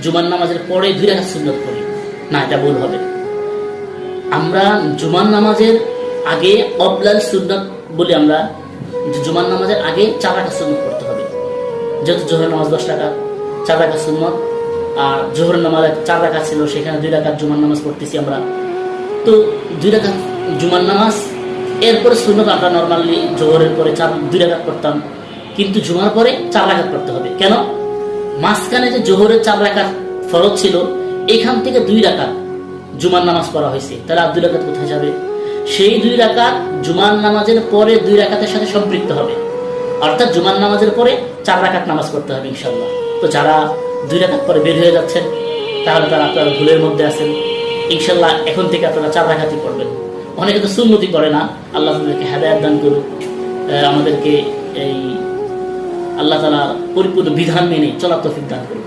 জুমার নামাজের পরে 2 রাকাত সুন্নত পড়ি, না, এটা ভুল হবে। আমরা জুমার নামাজের আগে অবলাল সুন্নত বলি, আমরা জুমার নামাজের আগে 4 রাকাত সুন্নত পড়তে হবে। যেহেতু জোহরের নামাজ 10 রাকাত, 4 রাকাত সুন্নত, আর জোহরের নামাজে 4 রাকাত ছিল, সেখানে 2 রাকাত জুমার নামাজ পড়তেছি আমরা। তো 2 রাকাত জুমার নামাজ, এরপরে সুন্নত আমরা নর্মালি জোহরের পরে 2 রাকাত পড়তাম, কিন্তু জুমার পরে 4 রাকাত পড়তে হবে। কেন? মাঝখানে যে জোহরের 4 রাকাত ফরজ ছিল, এখান থেকে 2 রাকাত জুমার নামাজ পড়া হয়েছে, তাহলে আর 2 রাকাত কোথায় যাবে? সেই 2 রাকাত জুমার নামাজের পরে 2 রাকাতের সাথে সম্পৃক্ত হবে, অর্থাৎ জুমার নামাজের পরে 4 রাকাত নামাজ পড়তে হবে ইনশাল্লাহ। তো যারা 2 রাকাত পরে বের হয়ে যাচ্ছেন, তাহলে তারা আপনারা ভুলের মধ্যে আছেন। ইনশাল্লাহ এখন থেকে আপনারা 4 রাকাতই পড়বেন। অনেকে তো সুন্নতি পড়ে না, আল্লাহ তাদেরকে হেদায়েত দান করুক, আমাদেরকে এই আল্লাহ তাআলা পরিপূর্ণ বিধান মেনে চলার তৌফিক দান করুক।